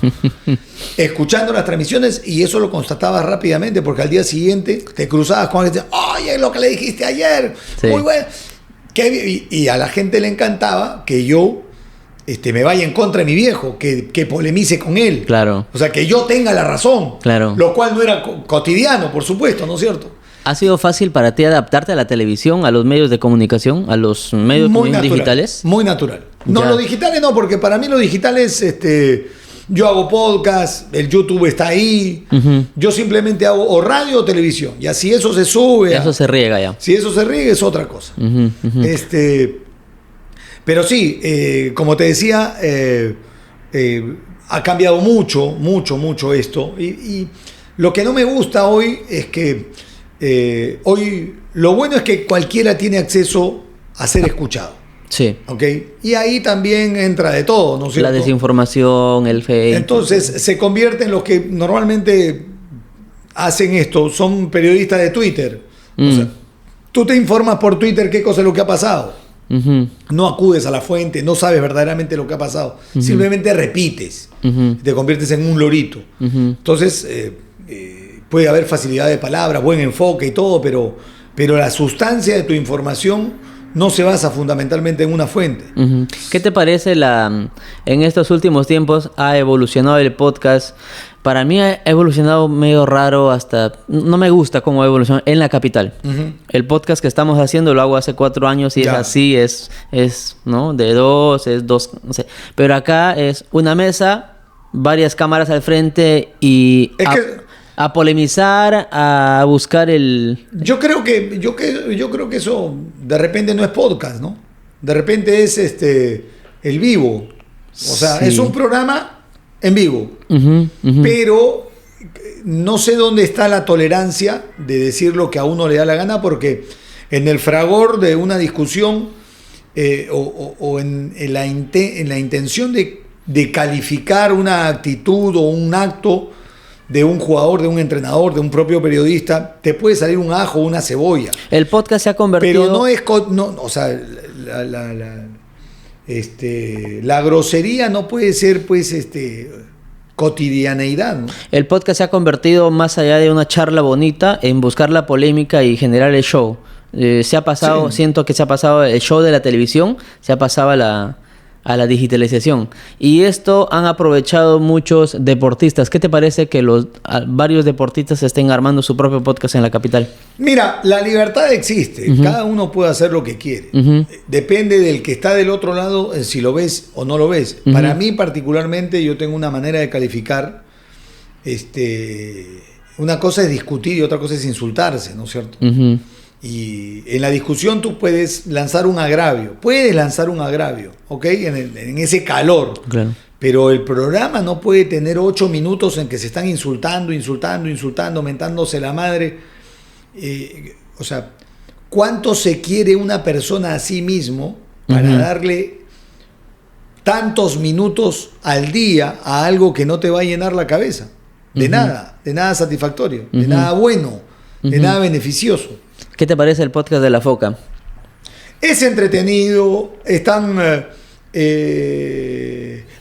escuchando las transmisiones, y eso lo constataba rápidamente, porque al día siguiente te cruzabas con alguien y decías, oye, lo que le dijiste ayer, muy bueno. Y a la gente le encantaba que yo me vaya en contra de mi viejo, que polemice con él. Claro. O sea, que yo tenga la razón. Claro. Lo cual no era cotidiano, por supuesto, ¿no es cierto? ¿Ha sido fácil para ti adaptarte a la televisión, a los medios de comunicación, a los medios digitales? Muy natural. No, los digitales no, porque para mí los digitales, yo hago podcast, el YouTube está ahí, yo simplemente hago o radio o televisión, y así eso se sube. Eso se riega ya. Si eso se riega es otra cosa. Pero sí, como te decía, ha cambiado mucho esto, y lo que no me gusta hoy es que hoy lo bueno es que cualquiera tiene acceso a ser escuchado. Sí. ¿Ok? Y ahí también entra de todo, ¿no es cierto? La desinformación, el fake. Entonces se convierte en los que normalmente hacen esto, son periodistas de Twitter. O sea, tú te informas por Twitter qué cosa es lo que ha pasado. No acudes a la fuente, no sabes verdaderamente lo que ha pasado. Simplemente repites. Te conviertes en un lorito. Entonces... puede haber facilidad de palabra, buen enfoque y todo, pero la sustancia de tu información no se basa fundamentalmente en una fuente. Ujú. ¿Qué te parece en estos últimos tiempos ha evolucionado el podcast? Para mí ha evolucionado medio raro, hasta no me gusta cómo ha evolucionado en la capital. Ujú. El podcast que estamos haciendo lo hago hace 4 años y Ya. es así, ¿no? De dos, no sé. Pero acá es una mesa, varias cámaras al frente y Es que- a polemizar, a buscar el... Yo creo que eso de repente no es podcast, ¿no? De repente es el vivo. O sea, Sí. es un programa en vivo. Ujú, ujú. Pero no sé dónde está la tolerancia de decir lo que a uno le da la gana, porque en el fragor de una discusión o en la intención de calificar una actitud o un acto de un jugador, de un entrenador, de un propio periodista, te puede salir un ajo o una cebolla. El podcast se ha convertido... Pero no es... o sea, la grosería no puede ser, pues, cotidianeidad, ¿no? El podcast se ha convertido, más allá de una charla bonita, en buscar la polémica y generar el show. Se ha pasado, Sí. siento que se ha pasado el show de la televisión, se ha pasado a la digitalización. Y esto han aprovechado muchos deportistas. ¿Qué te parece que varios deportistas estén armando su propio podcast en la capital? Mira, la libertad existe. Ujú. Cada uno puede hacer lo que quiere. Ujú. Depende del que está del otro lado, si lo ves o no lo ves. Ujú. Para mí, particularmente, yo tengo una manera de calificar. Una cosa es discutir y otra cosa es insultarse, ¿no es cierto? Ujú. Y en la discusión tú puedes lanzar un agravio. Puedes lanzar un agravio, ¿ok? En ese calor. Claro. Pero el programa no puede tener 8 minutos en que se están insultando, mentándose la madre. O sea, ¿cuánto se quiere una persona a sí mismo para Ujú. darle tantos minutos al día a algo que no te va a llenar la cabeza? De nada satisfactorio, de Ujú. nada bueno, de Ujú. nada beneficioso. ¿Qué te parece el podcast de La Foca? Es entretenido,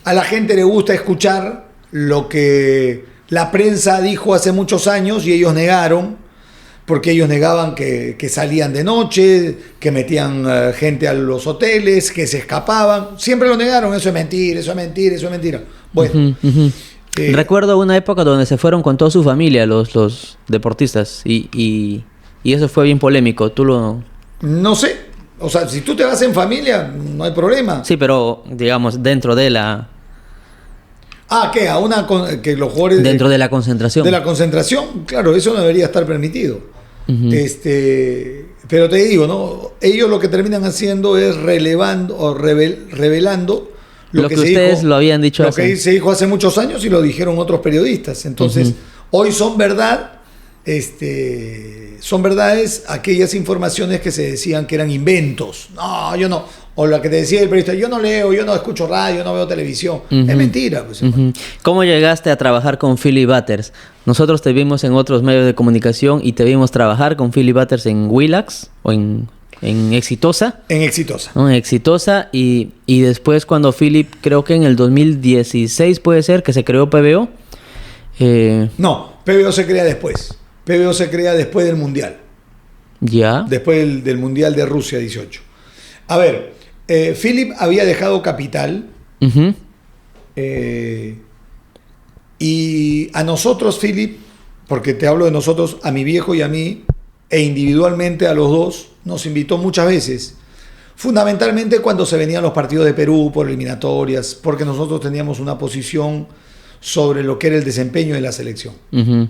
a la gente le gusta escuchar lo que la prensa dijo hace muchos años y ellos negaron, porque ellos negaban que salían de noche, que metían gente a los hoteles, que se escapaban. Siempre lo negaron, eso es mentira, eso es mentira, eso es mentira. Bueno, Ujú, ujú. eh, Recuerdo una época donde se fueron con toda su familia los deportistas y eso fue bien polémico. Tú lo... no sé, o sea, si tú te vas en familia, no hay problema. Sí, pero digamos dentro de la ¿Qué? Que los jugadores dentro de la concentración. de la concentración, claro, eso no debería estar permitido. Ujú. Pero te digo, ¿no? Ellos lo que terminan haciendo es revelando Lo que ustedes lo habían dicho lo hace- que se dijo hace muchos años y lo dijeron otros periodistas. Entonces, Ujú. hoy son verdad, son verdades aquellas informaciones que se decían que eran inventos. No, yo no. O la que te decía el periodista, yo no leo, yo no escucho radio, no veo televisión. Ujú. Es mentira, pues. Ujú. ¿Cómo llegaste a trabajar con Philly Butters? Nosotros te vimos en otros medios de comunicación y te vimos trabajar con Philly Butters en Willax o en Exitosa. En Exitosa. ¿No? En Exitosa y después cuando Philip, creo que en el 2016 puede ser, que se creó PBO. No, PBO se crea después. PBO se crea después del Mundial. Ya. Después del Mundial de Rusia 18. A ver, Philip había dejado Capital Ujú. y a nosotros, Philip, porque te hablo de nosotros, a mi viejo y a mí, e individualmente a los dos, nos invitó muchas veces. Fundamentalmente cuando se venían los partidos de Perú por eliminatorias, porque nosotros teníamos una posición sobre lo que era el desempeño de la selección. Ujú.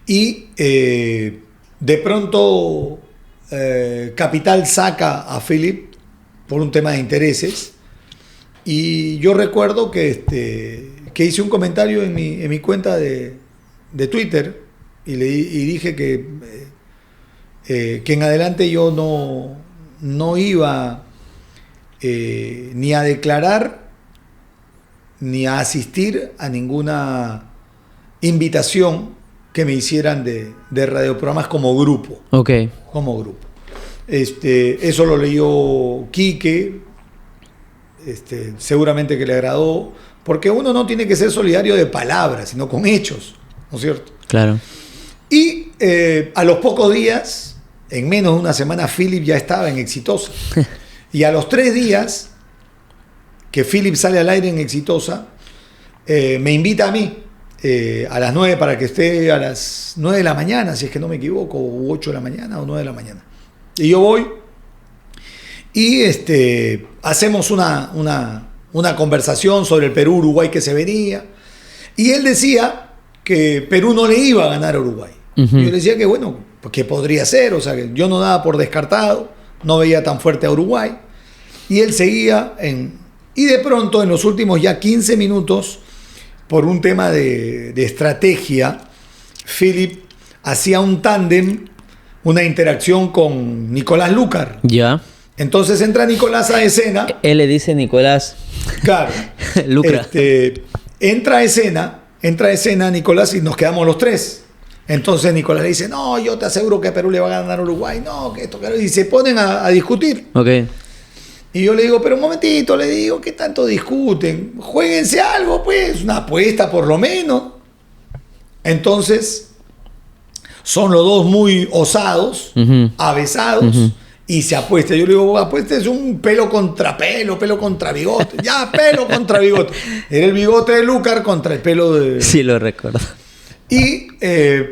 Y de pronto Capital saca a Philip por un tema de intereses. Y yo recuerdo que hice un comentario en mi cuenta de Twitter y dije que en adelante yo no iba ni a declarar ni a asistir a ninguna invitación que me hicieran de radioprogramas como grupo. Ok. Como grupo. Eso lo leyó Quique, seguramente que le agradó, porque uno no tiene que ser solidario de palabras, sino con hechos, ¿no es cierto? Claro. Y a los pocos días en menos de una semana Philip ya estaba en Exitosa. Y a los 3 días que Philip sale al aire en Exitosa, me invita a mí a las 9 para que esté a las 9 de la mañana, si es que no me equivoco, u 8 de la mañana o 9 de la mañana. Y yo voy y hacemos una conversación sobre el Perú-Uruguay que se venía. Y él decía que Perú no le iba a ganar a Uruguay. Yo le decía que bueno, que podría ser, o sea, que yo no daba por descartado, no veía tan fuerte a Uruguay. Y él seguía y de pronto en los últimos ya 15 minutos, por un tema de estrategia, Philip hacía un tándem, una interacción con Nicolás Lucar. Ya. Entonces entra Nicolás a escena. Él le dice Nicolás. Claro. Lucar. Entra a escena Nicolás y nos quedamos los 3. Entonces Nicolás le dice, no, yo te aseguro que Perú le va a ganar a Uruguay. No, que esto, claro. Y se ponen a discutir. Ok. Y yo le digo, pero un momentito, le digo, ¿qué tanto discuten? Juéguense algo, pues, una apuesta por lo menos. Entonces, son los dos muy osados, avesados, y se apuesta. Yo le digo, apuesta es un pelo contra bigote. Ya, pelo contra bigote. Era el bigote de Lucar contra el pelo de... Sí, lo recuerdo. Y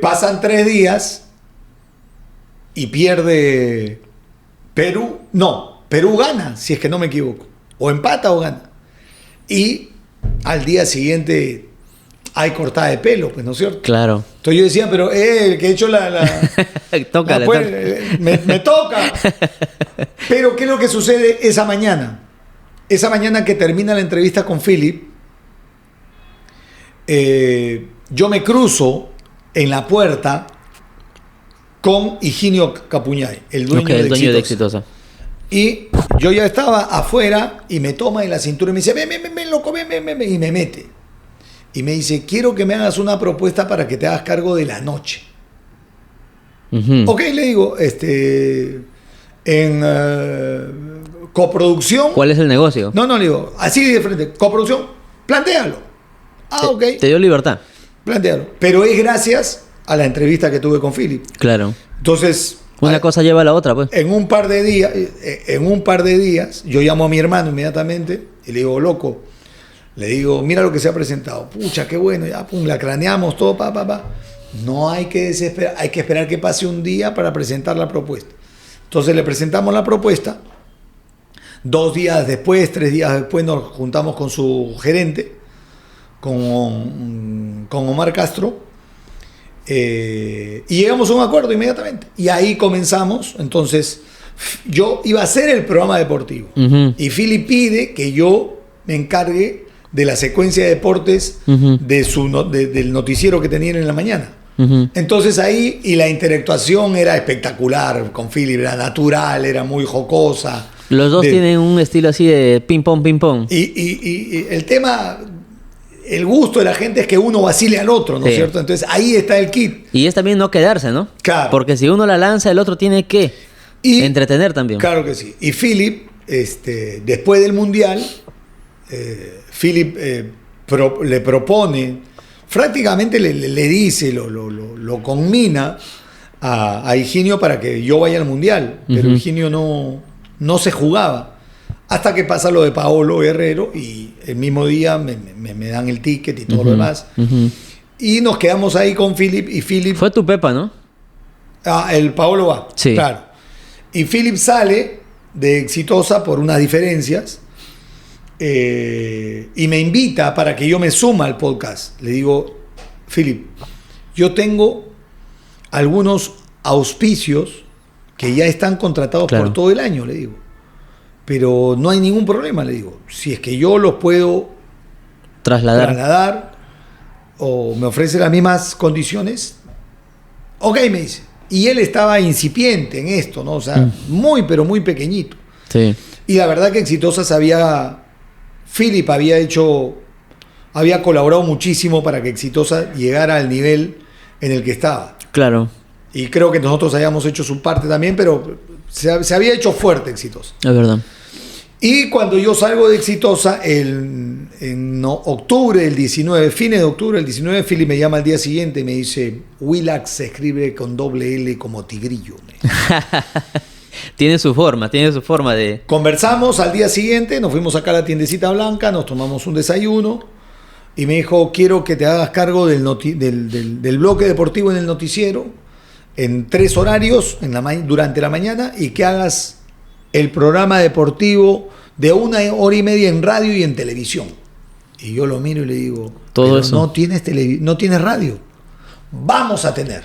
pasan 3 días y pierde Perú. No. Perú gana, si es que no me equivoco. O empata o gana. Y al día siguiente hay cortada de pelo, pues, ¿no es cierto? Claro. Entonces yo decía, pero el que he hecho Tócale, me toca. Pero ¿qué es lo que sucede esa mañana? Esa mañana que termina la entrevista con Philip, yo me cruzo en la puerta con Higinio Capuñay, el dueño de Exitosa. Y yo ya estaba afuera y me toma de la cintura y me dice, ven, loco, ven, y me mete. Y me dice, quiero que me hagas una propuesta para que te hagas cargo de la noche. Ok, le digo, en coproducción. ¿Cuál es el negocio? No, le digo, así de frente, coproducción, plantéalo. Ok. Te dio libertad. Plantéalo. Pero es gracias a la entrevista que tuve con Philip. Claro. Entonces... Una cosa lleva a la otra, pues. En un par de días, yo llamo a mi hermano inmediatamente y le digo, loco, le digo, mira lo que se ha presentado. Pucha, qué bueno, ya, pum, la craneamos, todo, No hay que desesperar, hay que esperar que pase un día para presentar la propuesta. Entonces le presentamos la propuesta. 2 días después, 3 días después, nos juntamos con su gerente, con Omar Castro. Y llegamos a un acuerdo inmediatamente y ahí comenzamos. Entonces yo iba a hacer el programa deportivo y Philip pide que yo me encargue de la secuencia de deportes del noticiero que tenían en la mañana. Entonces ahí, y la interactuación era espectacular con Philip, era natural, era muy jocosa. Los dos tienen un estilo así de ping pong y el tema, el gusto de la gente es que uno vacile al otro, ¿no es cierto? Entonces ahí está el kit. Y es también no quedarse, ¿no? Claro. Porque si uno la lanza, el otro tiene que entretener también. Claro que sí. Y Philip, después del Mundial, Philip le propone, prácticamente le dice, lo conmina a Higinio para que yo vaya al Mundial. Pero Higinio no se jugaba. Hasta que pasa lo de Paolo Guerrero y el mismo día me dan el ticket y todo lo demás. Y nos quedamos ahí con Philip. Y Philip... Fue tu Pepa, ¿no? El Paolo va, sí. Claro. Y Philip sale de Exitosa por unas diferencias y me invita para que yo me suma al podcast. Le digo, Philip, yo tengo algunos auspicios que ya están contratados por todo el año, le digo. Pero no hay ningún problema, le digo. Si es que yo los puedo trasladar o me ofrece las mismas condiciones, ok, me dice. Y él estaba incipiente en esto, ¿no? O sea, muy, pero muy pequeñito. Sí. Y la verdad que Exitosa Philip había colaborado muchísimo para que Exitosa llegara al nivel en el que estaba. Claro. Y creo que nosotros habíamos hecho su parte también, pero se había hecho fuerte Exitosa. Es verdad. Y cuando yo salgo de Exitosa, octubre del 19, fines de octubre del 19, Philip me llama al día siguiente y me dice, Willax se escribe con doble L como tigrillo. Tiene su forma de... Conversamos al día siguiente, nos fuimos acá a la tiendecita blanca, nos tomamos un desayuno y me dijo, quiero que te hagas cargo del bloque deportivo en el noticiero en 3 horarios durante la mañana y que hagas el programa deportivo de 1 hora y media en radio y en televisión. Y yo lo miro y le digo, todo eso. No tienes radio. Vamos a tener.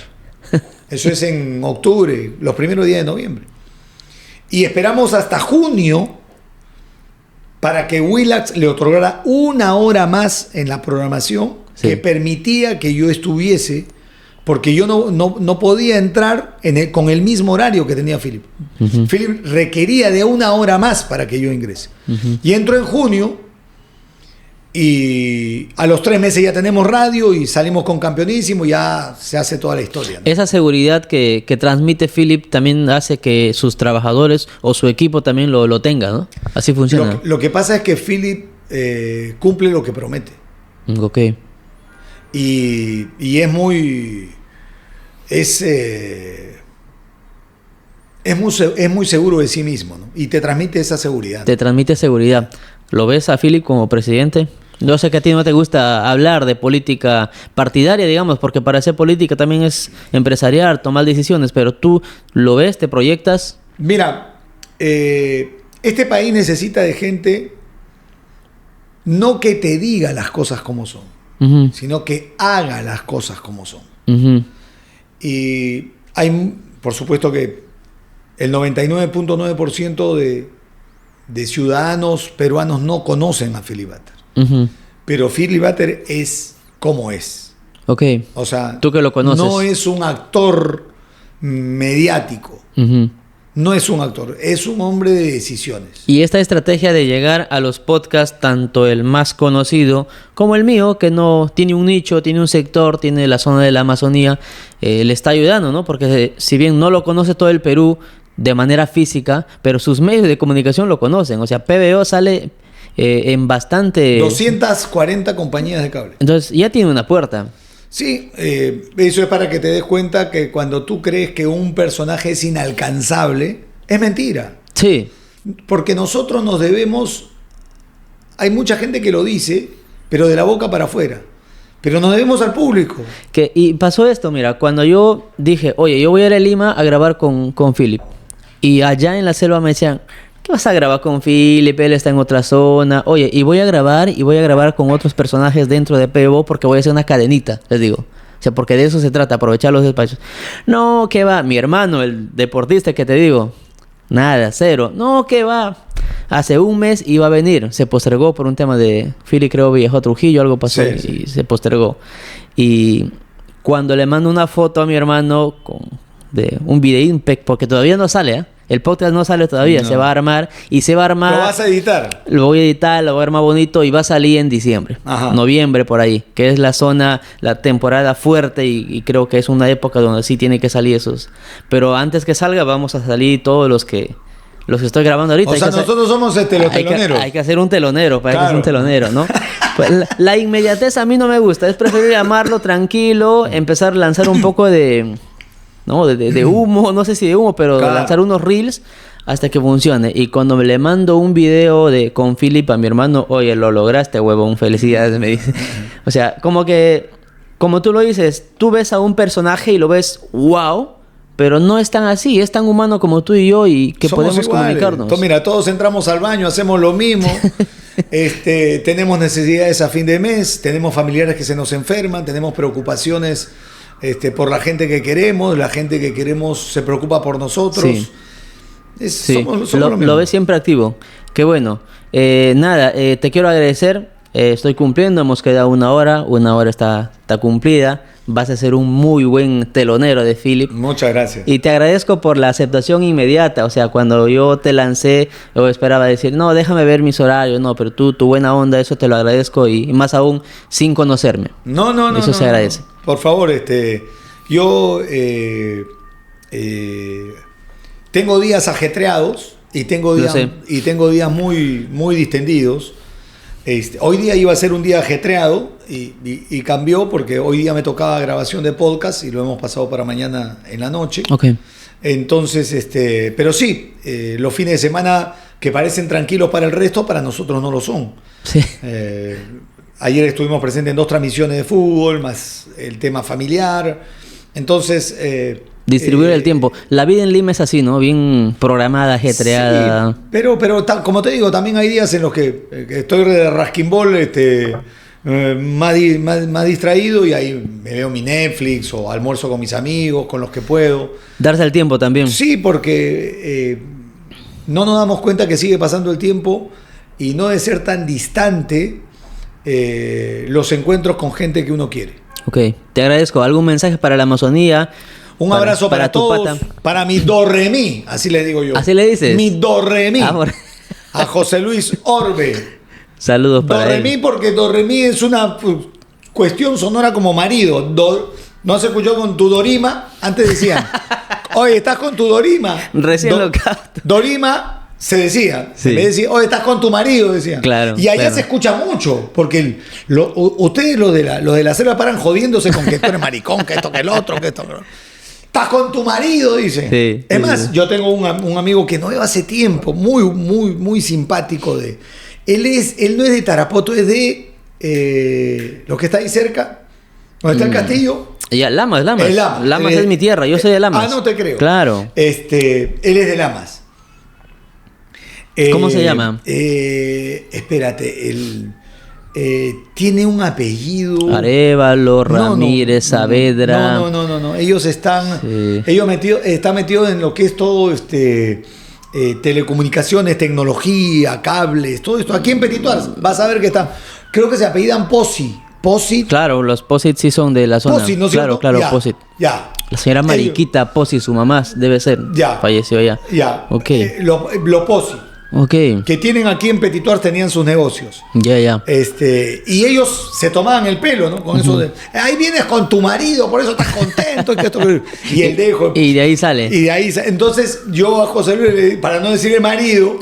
Eso es en octubre, los primeros días de noviembre. Y esperamos hasta junio para que Willax le otorgara 1 hora más en la programación, sí, que permitía que yo estuviese, porque yo no podía entrar con el mismo horario que tenía Philip. Uh-huh. Philip requería de 1 hora más para que yo ingrese. Uh-huh. Y entro en junio y a los 3 meses ya tenemos radio y salimos con Campeonísimo y ya se hace toda la historia, ¿no? Esa seguridad que transmite Philip también hace que sus trabajadores o su equipo también lo tenga, ¿no? Así funciona. Lo que pasa es que Philip cumple lo que promete. Ok. Y es muy seguro de sí mismo, ¿no? Y te transmite esa seguridad. Te transmite seguridad. ¿Lo ves a Philip como presidente? Yo sé que a ti no te gusta hablar de política partidaria, digamos, porque para hacer política también es empresarial, tomar decisiones, pero tú lo ves, te proyectas. Mira, este país necesita de gente no que te diga las cosas como son, uh-huh, sino que haga las cosas como son. Uh-huh. Y hay, por supuesto que el 99.9% de ciudadanos peruanos no conocen a Philip Butler. Uh-huh. Pero Philip Butler es como es. Ok. O sea, tú que lo conoces. No es un actor mediático. Uh-huh. No es un actor, es un hombre de decisiones. Y esta estrategia de llegar a los podcasts, tanto el más conocido como el mío, que no tiene un nicho, tiene un sector, tiene la zona de la Amazonía, le está ayudando, ¿no? Porque si bien no lo conoce todo el Perú de manera física, pero sus medios de comunicación lo conocen. O sea, PBO sale en bastante... 240 compañías de cable. Entonces ya tiene una puerta. Sí, eso es para que te des cuenta que cuando tú crees que un personaje es inalcanzable, es mentira. Sí. Porque nosotros nos debemos... Hay mucha gente que lo dice, pero de la boca para afuera. Pero nos debemos al público. Y pasó esto, mira, cuando yo dije, oye, yo voy a ir a Lima a grabar con Philip. Y allá en la selva me decían, ¿qué vas a grabar con Philip? Él está en otra zona. Oye, y voy a grabar con otros personajes dentro de PBO porque voy a hacer una cadenita, les digo. O sea, porque de eso se trata, aprovechar los espacios. No, ¿qué va? Mi hermano, el deportista que te digo, nada, cero. No, ¿qué va? Hace un mes iba a venir. Se postergó por un tema de Philip, creo, viajó a Trujillo, algo pasó, sí, y se postergó. Y cuando le mando una foto a mi hermano de un videín, porque todavía no sale, ¿eh? El podcast no sale todavía, no. Se va a armar. ¿Lo vas a editar? Lo voy a editar, lo voy a armar bonito y va a salir en diciembre. Ajá. Noviembre por ahí, que es la zona, la temporada fuerte y creo que es una época donde sí tiene que salir esos. Pero antes que salga vamos a salir todos los que estoy grabando ahorita. O sea, nosotros somos los teloneros. Hay que hacer un telonero, para que sea un telonero, ¿no? Pues la inmediatez a mí no me gusta, es preferible llamarlo tranquilo, empezar a lanzar un poco de humo, no sé si de humo, pero lanzar unos reels hasta que funcione. Y cuando le mando un video con Philip a mi hermano, oye, lo lograste, huevón, felicidades, me dice. O sea, como tú lo dices, tú ves a un personaje y lo ves wow, pero no es tan así, es tan humano como tú y yo y que somos podemos iguales. Comunicarnos. Entonces, mira, todos entramos al baño, hacemos lo mismo. Tenemos necesidades a fin de mes, tenemos familiares que se nos enferman, tenemos preocupaciones por la gente que queremos, la gente que queremos se preocupa por nosotros. Sí. Somos lo ves siempre activo. Qué bueno. Te quiero agradecer. Estoy cumpliendo, hemos quedado 1 hora. 1 hora está cumplida. Vas a ser un muy buen telonero de Philip. Muchas gracias. Y te agradezco por la aceptación inmediata. O sea, cuando yo te lancé, yo esperaba decir, no, déjame ver mis horarios. No, pero tu buena onda, eso te lo agradezco. Y más aún, sin conocerme. No. Eso se agradece. No. Por favor, yo tengo días ajetreados y tengo Lo días, sé. muy, muy distendidos. Hoy día iba a ser un día ajetreado y cambió porque hoy día me tocaba grabación de podcast y lo hemos pasado para mañana en la noche. Ok. Entonces, pero sí, los fines de semana que parecen tranquilos para el resto, para nosotros no lo son. Sí. Ayer estuvimos presentes en 2 transmisiones de fútbol, más el tema familiar. Entonces... Distribuir el tiempo. La vida en Lima es así, ¿no? Bien programada, ajetreada. Sí, pero como te digo, también hay días en los que estoy de rasquimbol, más distraído y ahí me veo mi Netflix o almuerzo con mis amigos, con los que puedo. Darse el tiempo también. Sí, porque no nos damos cuenta que sigue pasando el tiempo y no de ser tan distante los encuentros con gente que uno quiere. Ok, te agradezco. ¿Algún mensaje para la Amazonía? Un abrazo para tu todos, pata. para mi do-re-mi, así le digo yo. ¿Así le dices? Mi do-re-mi. Amor. A José Luis Orbe. Saludos para Do-re-mi él. porque do-re-mi es una cuestión sonora como marido. ¿No se escuchó con tu Dorima? Antes decían, oye, ¿estás con tu Dorima? Recién lo capto. Dorima se decía. Sí. En vez de decir, oye, ¿estás con tu marido? Decían. Claro, Y allá claro. se escucha mucho, porque ustedes los de la selva paran jodiéndose con que tú eres maricón, que esto, que el otro, que esto. Que estás con tu marido, dice. Sí, Es sí, más, sí. yo tengo un amigo que no veo hace tiempo, muy, muy, muy simpático. Él no es de Tarapoto, es de lo que está ahí cerca, donde está el castillo. Ya, Lamas. El Lamas. Lamas Él es mi tierra, yo soy de Lamas. No te creo. Claro. Él es de Lamas. ¿Cómo se llama? Espérate, él tiene un apellido. Arévalo, Ramírez, Saavedra. No. Ellos están. Sí. Están metidos en lo que es todo telecomunicaciones, tecnología, cables, todo esto. Aquí en Petituar vas a ver que está. Creo que se apellidan Posi. Claro, los Posit sí son de la zona. Posi, ¿no es cierto? Claro, Ya, Posit. Ya. La señora Mariquita Posi, su mamá, debe ser. Ya. Falleció ya. Ya. Ok. Los Posi, Ok. que tienen aquí en Petituar, tenían sus negocios. Ya. Y ellos se tomaban el pelo, ¿no? Con eso de, ahí vienes con tu marido, por eso estás contento. Y el dejo. Y de ahí sale. Y de ahí, entonces yo a José Luis, para no decirle marido,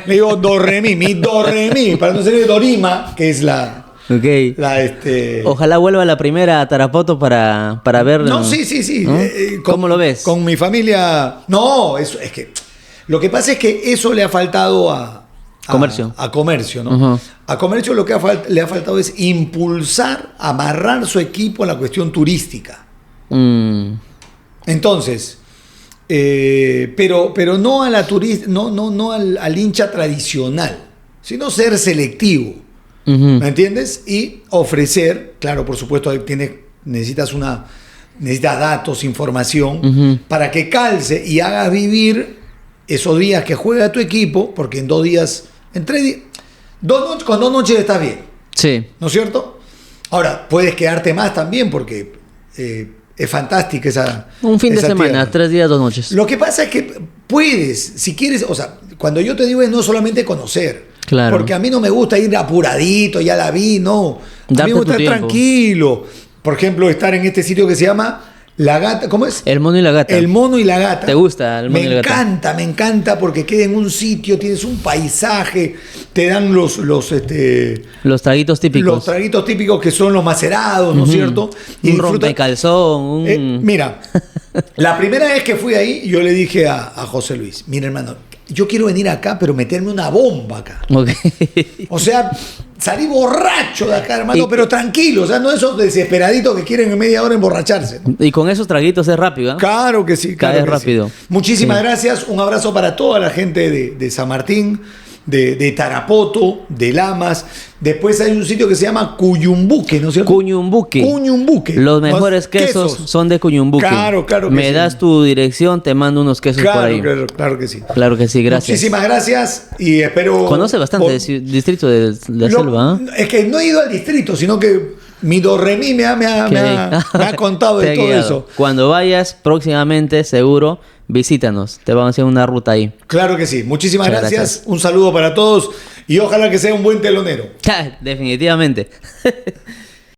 le digo do-re-mi, mi do-re-mi, para no decirle Dorima, que es Ok. Ojalá vuelva la primera a Tarapoto para ver. No, sí. ¿no? ¿Cómo lo ves? Con mi familia. No, es que. Lo que pasa es que eso le ha faltado a Comercio. A comercio, ¿no? Ujú. A comercio lo que le ha faltado es impulsar, amarrar su equipo en la cuestión turística. Entonces, pero no a la turista, no al hincha tradicional, sino ser selectivo. ¿Me entiendes? Y ofrecer, claro, por supuesto, necesitas datos, información, para que calce y hagas vivir esos días que juega tu equipo, porque en 2 días, con 2 noches estás bien, Sí. ¿no es cierto? Ahora, puedes quedarte más también, porque es fantástica esa. Un fin de esa semana, tierra. 3 días, 2 noches. Lo que pasa es que puedes, si quieres, o sea, cuando yo te digo es no solamente conocer. Claro. Porque a mí no me gusta ir apuradito, ya la vi, no. A mí Darte me gusta tu estar tiempo. tranquilo. Por ejemplo, estar en este sitio que se llama La Gata, ¿cómo es? El mono y la gata. El Mono y la Gata. ¿Te gusta el Mono y la Gata? Me encanta porque queda en un sitio, tienes un paisaje, te dan los traguitos típicos. los traguitos típicos que son los macerados, ¿no es cierto? Y Un disfruta- rompecalzón, Mira, la primera vez que fui ahí, yo le dije a José Luis, mira hermano, yo quiero venir acá, pero meterme una bomba acá. Ok. O sea, salí borracho de acá, hermano, Y- pero tranquilo. O sea, no esos desesperaditos que quieren en media hora emborracharse. Y con esos traguitos es rápido, ¿ah? Claro que sí, claro Cae que rápido. sí. Muchísimas Sí. gracias. Un abrazo para toda la gente de San Martín, de Tarapoto, de Lamas. Después hay un sitio que se llama Cuyumbuque, ¿no es cierto? Cuñumbuque. Cuyumbuque. Los mejores quesos son de Cuyumbuque. Claro que Me sí. das tu dirección, te mando unos quesos por ahí. Claro que sí. Claro que sí, gracias. Muchísimas gracias y espero. Conoce bastante de distrito de la selva, ¿ah? Es que no he ido al distrito, sino que mi do-re-mi me ha contado Te de ha todo guiado. eso. Cuando vayas, próximamente, seguro, visítanos. Te vamos a hacer una ruta ahí. Claro que sí. Muchísimas Muchas gracias. gracias. Un saludo para todos y ojalá que sea un buen telonero. Definitivamente.